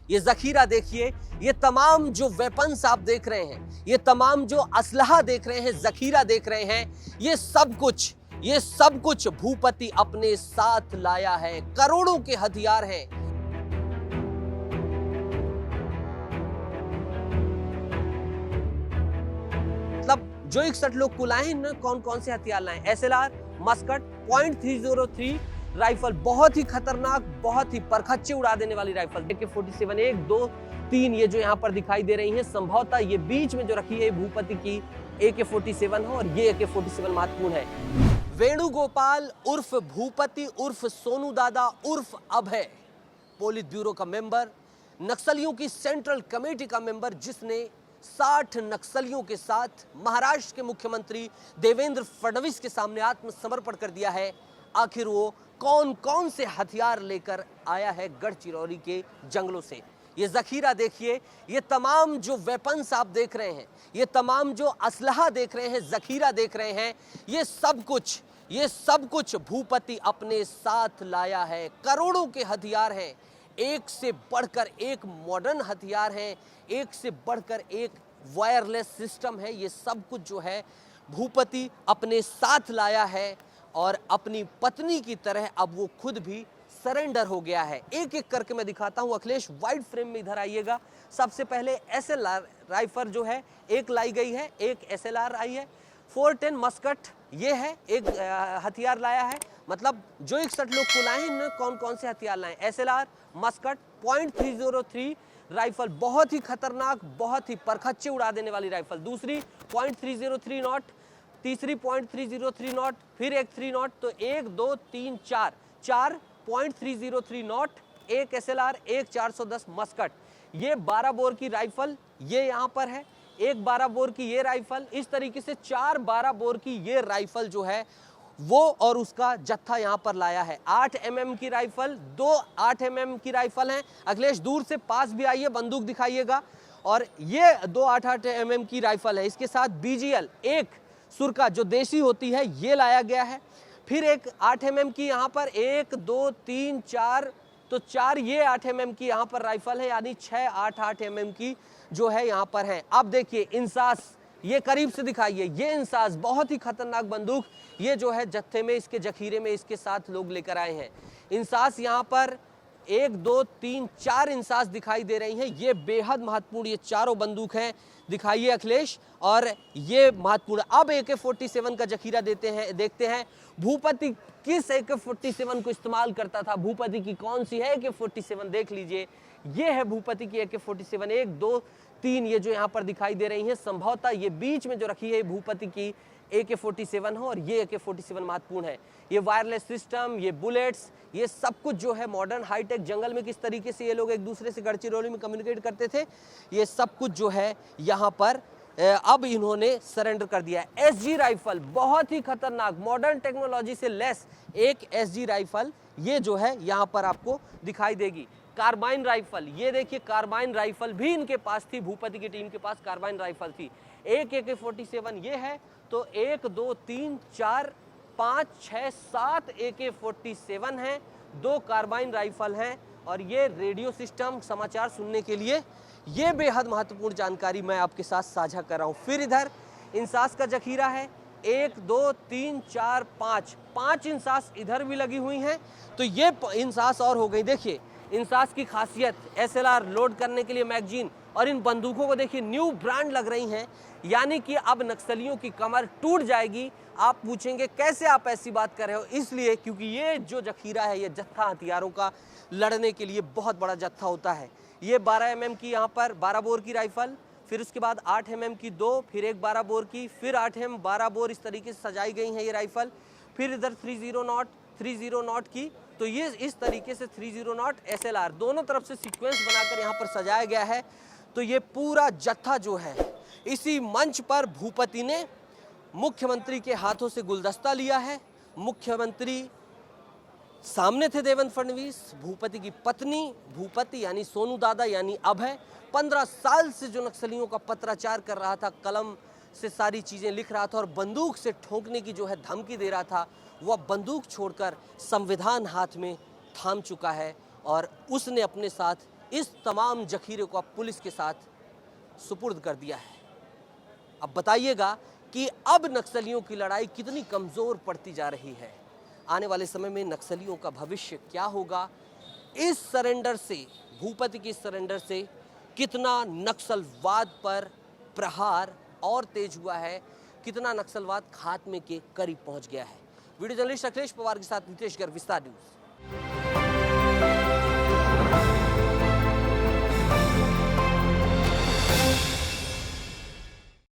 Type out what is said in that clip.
ये जखीरा देखिए, ये तमाम जो वेपन्स आप देख रहे हैं, ये तमाम जो असलहा देख रहे हैं, जखीरा देख रहे हैं, ये सब कुछ भूपति अपने साथ लाया है। करोड़ों के हथियार हैं। मतलब जो 61 लोग कुलाए हैं, कौन कौन से हथियार लाए? SLR, मस्कट, .303 राइफल, बहुत ही खतरनाक, बहुत ही परखच्चे उड़ा देने वाली राइफल। AK-47 1, 2, 3 ये जो यहाँ पर दिखाई दे रही हैं, संभवतः ये बीच में जो रखी है भूपति की AK-47 है और ये AK-47 महत्वपूर्ण है। वेणुगोपाल उर्फ भूपति उर्फ सोनू दादा उर्फ अभय, पोलित ब्यूरो का मेंबर, नक्सलियों की सेंट्रल कमेटी का मेंबर, जिसने 60 नक्सलियों के साथ महाराष्ट्र के मुख्यमंत्री देवेंद्र फडणवीस के सामने आत्मसमर्पण कर दिया है। आखिर वो कौन कौन से हथियार लेकर आया है गढ़चिरौली के जंगलों से? ये जखीरा देखिए, ये तमाम जो वेपन्स आप देख रहे हैं, ये तमाम जो असलहा देख रहे हैं, जखीरा देख रहे हैं, ये सब कुछ भूपति अपने साथ लाया है। करोड़ों के हथियार हैं, एक से बढ़कर एक मॉडर्न हथियार हैं, एक से बढ़कर एक वायरलेस सिस्टम है। ये सब कुछ जो है भूपति अपने साथ लाया है और अपनी पत्नी की तरह अब वो खुद भी सरेंडर हो गया है। एक एक करके मैं दिखाता हूं। अखिलेश वाइड फ्रेम में इधर आइएगा। सबसे पहले SLR राइफल जो है एक लाई गई है, एक SLR आई है। 410 मस्कट ये है, एक हथियार लाया है। मतलब जो 61 लोग कुलाए हैं, कौन कौन से हथियार लाए? SLR, मस्कट, .303 राइफल, बहुत ही खतरनाक, बहुत ही परखच्चे उड़ा देने वाली राइफल। दूसरी .303 नॉट, तीसरी .303 नॉट, फिर एक 3 नॉट, तो 1, 2, 3, 4 .303 नॉट, एक SLR, एक 410 मस्कट। ये 12 बोर की राइफल ये यहाँ पर है, एक 12 बोर की ये राइफल, इस तरीके से 4 12 बोर की ये राइफल जो है वो और उसका जत्था यहाँ पर लाया है। 8 mm की राइफल, 2 8 mm की राइफल हैं। अखिलेश दूर से पास भी आइए, बंदूक दिखाइएगा। और ये 2 8 mm की राइफल है, इसके साथ BGL एक सुरका जो देसी होती है ये लाया गया है। फिर एक 8 mm की यहाँ पर 1 2 3 4, तो 4 ये 8 mm की यहाँ पर राइफल है, यानी 6 8 mm की जो है यहाँ पर है। अब देखिए इंसास, ये करीब से दिखाइए, ये इंसास बहुत ही खतरनाक बंदूक, ये जो है जत्थे में, इसके जखीरे में इसके साथ लोग लेकर आए हैं। इंसास यहाँ पर 1 2 3 4 इंसास दिखाई दे रही हैं। ये बेहद महत्वपूर्ण, ये चारों बंदूक हैं। दिखाइए अखिलेश, और ये महत्वपूर्ण। अब AK-47 का जखीरा देखते हैं भूपति किस AK-47 को इस्तेमाल करता था। भूपति की कौन सी है AK-47 देख लीजिए। ये है भूपति की AK-47 1 2 3 ये जो यहाँ पर दिखाई दे रही हैं, संभवतः ये बीच में जो रखी है भूपति की AK-47 है और ये AK-47 महत्वपूर्ण है। ये वायरलेस सिस्टम, ये बुलेट्स, ये सब कुछ जो है मॉडर्न हाईटेक, जंगल में किस तरीके से ये लोग एक दूसरे से गढ़चिरौली में कम्युनिकेट करते थे, ये सब कुछ जो है यहाँ पर अब इन्होंने सरेंडर कर दिया है। SG राइफल, बहुत ही खतरनाक, मॉडर्न टेक्नोलॉजी से लेस एक SG राइफल ये जो है यहाँ पर आपको दिखाई देगी। कार्बाइन राइफल, ये देखिए कार्बाइन राइफल भी इनके पास थी, भूपति की टीम के पास कार्बाइन राइफल थी। एक AK-47 ये है, तो 1 2 3 4 5 6 7 AK-47 हैं, 2 कार्बाइन राइफल हैं और ये रेडियो सिस्टम समाचार सुनने के लिए, ये बेहद महत्वपूर्ण जानकारी मैं आपके साथ साझा कर रहा हूँ। फिर इधर इंसास का जखीरा है, 1 2 3 4 5 इंसास इधर भी लगी हुई हैं, तो ये इंसास और हो गई। देखिए इंसास की खासियत, SLR लोड करने के लिए मैगजीन, और इन बंदूकों को देखिए न्यू ब्रांड लग रही हैं, यानी कि अब नक्सलियों की कमर टूट जाएगी। आप पूछेंगे कैसे आप ऐसी बात कर रहे हो? इसलिए क्योंकि ये जो जखीरा है ये जत्था हथियारों का लड़ने के लिए बहुत बड़ा जत्था होता है। ये 12 mm की यहाँ पर 12 बोर की राइफल, फिर उसके बाद 8 mm की 2, फिर एक 12 बोर की, फिर 8 mm 12 बोर, इस तरीके से सजाई गई हैं ये राइफल। फिर इधर 30 नॉट की, तो ये इस तरीके से 30 नॉट SLR दोनों तरफ से सीक्वेंस बनाकर यहाँ पर सजाया गया है। तो ये पूरा जत्था जो है, इसी मंच पर भूपति ने मुख्यमंत्री के हाथों से गुलदस्ता लिया है। मुख्यमंत्री सामने थे देवेंद्र फडणवीस, भूपति की पत्नी, भूपति यानी सोनू दादा यानी अभय, 15 साल से जो नक्सलियों का पत्राचार कर रहा था, कलम से सारी चीजें लिख रहा था और बंदूक से ठोकने की जो है धमकी दे रहा था, वह बंदूक छोड़कर संविधान हाथ में थाम चुका है और उसने अपने साथ इस तमाम जखीरे को अब पुलिस के साथ सुपुर्द कर दिया है। अब बताइएगा कि अब नक्सलियों की लड़ाई कितनी कमजोर पड़ती जा रही है। आने वाले समय में नक्सलियों का भविष्य क्या होगा? इस सरेंडर से, भूपति के सरेंडर से कितना नक्सलवाद पर प्रहार और तेज हुआ है, कितना नक्सलवाद खात्मे के करीब पहुंच गया है। वीडियो जर्नलिस्ट अखिलेश पवार के साथ नितेश गर्ग, विस्तार न्यूज।